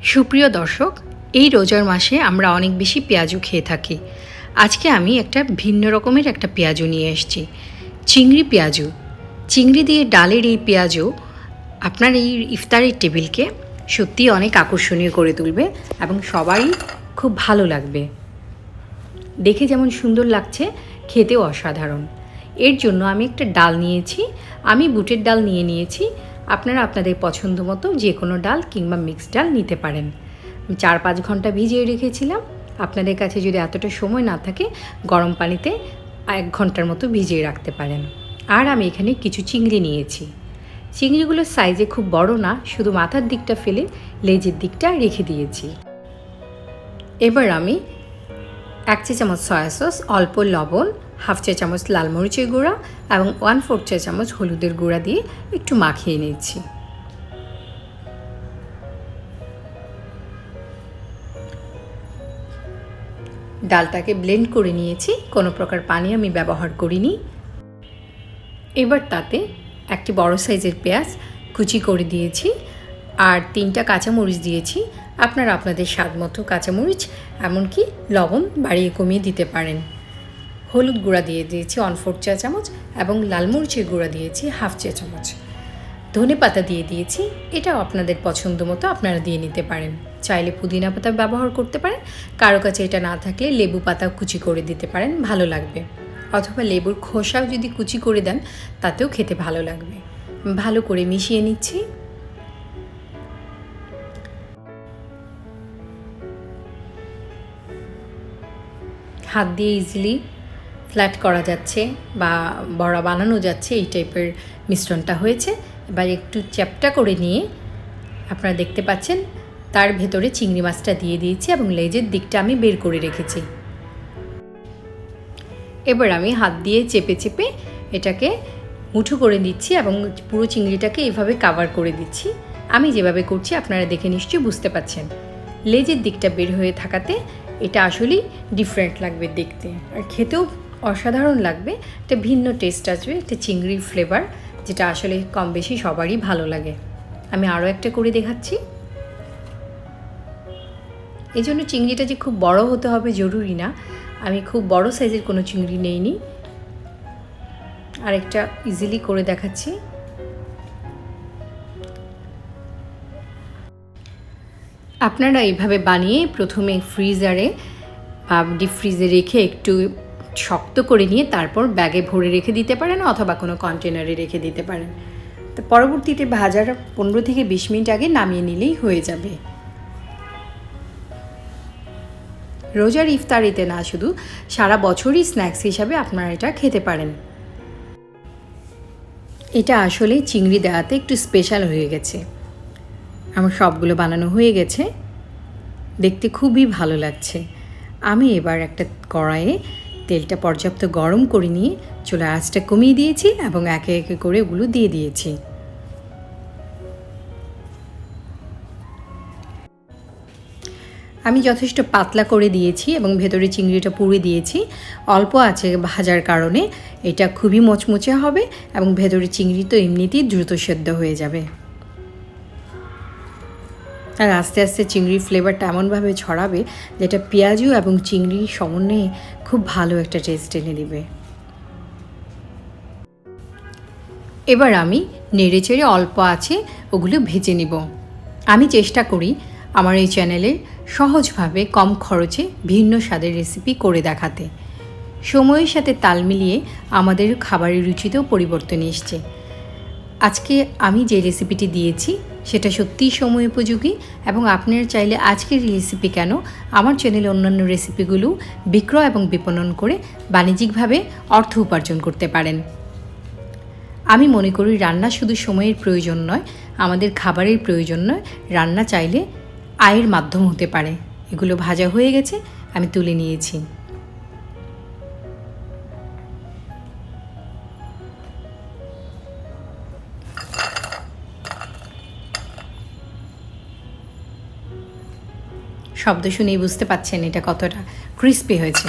সুপ্রিয় দর্শক, এই রোজার মাসে আমরা অনেক বেশি পেঁয়াজু খেয়ে থাকি। আজকে আমি একটা ভিন্ন রকমের একটা পেঁয়াজু নিয়ে এসেছি, চিংড়ি পেঁয়াজু। চিংড়ি দিয়ে ডালের এই পেঁয়াজু আপনার এই ইফতারের টেবিলকে সত্যিই অনেক আকর্ষণীয় করে তুলবে এবং সবাই খুব ভালো লাগবে। দেখে যেমন সুন্দর লাগছে, খেতেও অসাধারণ। এর জন্য আমি একটা ডাল নিয়েছি, আমি বুটের ডাল নিয়েছি। আপনারা আপনাদের পছন্দ মতো যে কোনো ডাল কিংবা মিক্সড ডাল নিতে পারেন। 4-5 ঘন্টা ভিজিয়ে রেখেছিলাম। আপনাদের কাছে যদি এতটা সময় না থাকে, গরম পানিতে 1 ঘন্টার মতো ভিজিয়ে রাখতে পারেন। আর আমি এখানে কিছু চিংড়ি নিয়েছি। চিংড়িগুলোর সাইজে খুব বড় না, শুধু মাথার দিকটা ফেলে লেজের দিকটা রেখে দিয়েছি। এবার আমি 1 চা চামচ সয়া সস, অল্প লবণ, 1/2 চা চামচ লাল মরিচের গুঁড়া এবং 1/4 চা চামচ হলুদের গুঁড়া দিয়ে একটু মাখিয়ে নিচ্ছি। ডালটাকে ব্লেন্ড করে নিয়েছি, কোনো প্রকার পানি আমি ব্যবহার করিনি। এবার তাতে একটি বড় সাইজের পেঁয়াজ কুচি করে দিয়েছি আর 3টা কাঁচামরিচ দিয়েছি। আপনারা আপনাদের স্বাদ মতো কাঁচামরিচ এমনকি লবণ বাড়িয়ে কমিয়ে দিতে পারেন। হলুদ গুঁড়া দিয়ে দিয়েছি 1/4 চা চামচ এবং লাল মরিচের গুঁড়া দিয়েছি 1/2 চা চামচ। ধনে পাতা দিয়ে দিয়েছি, এটাও আপনাদের পছন্দ মতো আপনারা দিয়ে নিতে পারেন। চাইলে পুদিনা পাতা ব্যবহার করতে পারেন, কারো কাছে এটা না থাকলে লেবু পাতা কুচি করে দিতে পারেন, ভালো লাগবে। অথবা লেবুর খোসাও যদি কুচি করে দেন তাতেও খেতে ভালো লাগবে। ভালো করে মিশিয়ে নিচ্ছি। হাত দিয়ে ইজিলি ফ্ল্যাট করা যাচ্ছে বা বড়া বানানো যাচ্ছে, এই টাইপের মিশ্রণটা হয়েছে। এবার একটু চ্যাপটা করে নিয়ে আপনারা দেখতে পাচ্ছেন তার ভেতরে চিংড়ি মাছটা দিয়ে দিয়েছি এবং লেজের দিকটা আমি বের করে রেখেছি। এবার আমি হাত দিয়ে চেপে চেপে এটাকে মুঠো করে দিচ্ছি এবং পুরো চিংড়িটাকে এভাবে কাভার করে দিচ্ছি। আমি যেভাবে করছি আপনারা দেখে নিশ্চয়ই বুঝতে পাচ্ছেন। লেজের দিকটা বের হয়ে থাকাতে এটা আসলেই ডিফারেন্ট লাগবে দেখতে, আর খেতেও অসাধারণ লাগবে। একটা ভিন্ন টেস্ট আসবে, একটা চিংড়ির ফ্লেভার, যেটা আসলে কম বেশি সবারই ভালো লাগে। আমি আরও একটা করে দেখাচ্ছি। এই জন্য চিংড়িটা যে খুব বড় হতে হবে জরুরি না, আমি খুব বড় সাইজের কোনো চিংড়ি নেইনি। আরেকটা ইজিলি করে দেখাচ্ছি। আপনারা এইভাবে বানিয়ে প্রথমে ফ্রিজারে বা ডিপ ফ্রিজে রেখে একটু শক্ত করে নিয়ে তারপর ব্যাগে ভরে রেখে দিতে পারেন অথবা কোনো কন্টেনারে রেখে দিতে পারেন। তো পরবর্তীতে ভাজার 15 থেকে 20 মিনিট আগে নামিয়ে নিলেই হয়ে যাবে। রোজার ইফতারিতে না, শুধু সারা বছরই স্ন্যাক্স হিসাবে আপনারা এটা খেতে পারেন। এটা আসলে চিংড়ি দেওয়াতে একটু স্পেশাল হয়ে গেছে। আমার সবগুলো বানানো হয়ে গেছে, দেখতে খুবই ভালো লাগছে। আমি এবার একটা কড়াইয়ে তেলটা পর্যাপ্ত গরম করে নিয়ে চুলার আঁচটা কমিয়ে দিয়েছি এবং একে একে করে ওগুলো দিয়ে দিয়েছি। আমি যথেষ্ট পাতলা করে দিয়েছি এবং ভেতরে চিংড়িটা পুড়ে দিয়েছি। অল্প আছে ভাজার কারণে এটা খুবই মচমচে হবে এবং ভেতরে চিংড়ি তো এমনিতেই দ্রুত সেদ্ধ হয়ে যাবে। আর আস্তে আস্তে চিংড়ির ফ্লেভারটা এমনভাবে ছড়াবে যেটা পেঁয়াজু এবং চিংড়ির সমন্বয়ে খুব ভালো একটা টেস্ট এনে দেবে। এবার আমি নেড়ে চেড়ে অল্প আছে ওগুলো ভেজে নিব। আমি চেষ্টা করি আমার এই চ্যানেলে সহজভাবে কম খরচে ভিন্ন স্বাদের রেসিপি করে দেখাতে। সময়ের সাথে তাল মিলিয়ে আমাদের খাবারের রুচিতেও পরিবর্তন এসছে। আজকে আমি যে রেসিপিটি দিয়েছি সেটা সত্যিই সময় উপযোগী এবং আপনারা চাইলে আজকের রেসিপি কেন আমার চ্যানেলে অন্যান্য রেসিপিগুলো বিক্রয় এবং বিপণন করে বাণিজ্যিকভাবে অর্থ উপার্জন করতে পারেন। আমি মনে করি রান্না শুধু সময়ের প্রয়োজন নয়, আমাদের খাবারের প্রয়োজন নয়, রান্না চাইলে আয়ের মাধ্যম হতে পারে। এগুলো ভাজা হয়ে গেছে, আমি তুলে নিয়েছি। শব্দ শুনেই বুঝতে পাচ্ছেন এটা কতটা ক্রিস্পি হয়েছে।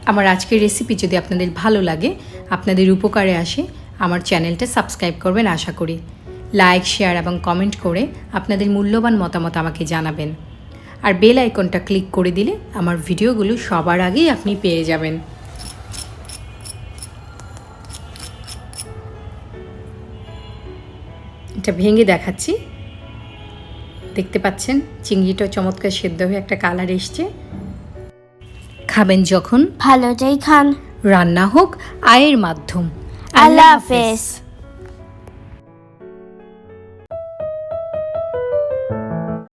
আমার আজকের রেসিপি যদি আপনাদের ভালো লাগে, আপনাদের উপকারে আসে, আমার চ্যানেলটা সাবস্ক্রাইব করবেন আশা করি। লাইক, শেয়ার এবং কমেন্ট করে আপনাদের মূল্যবান মতামত আমাকে জানাবেন। আর বেল আইকনটা ক্লিক করে দিলে আমার ভিডিওগুলো সবার আগেই আপনি পেয়ে যাবেন। এটা ভেঙে দেখাচ্ছি। দেখতে পাচ্ছেন চিংড়িটা চমৎকার সেদ্ধ হয়ে একটা কালার এসছে। খাবেন যখন ভালোটাই খান, রান্না হোক আয়ের মাধ্যম। আল্লাহ হাফেজ।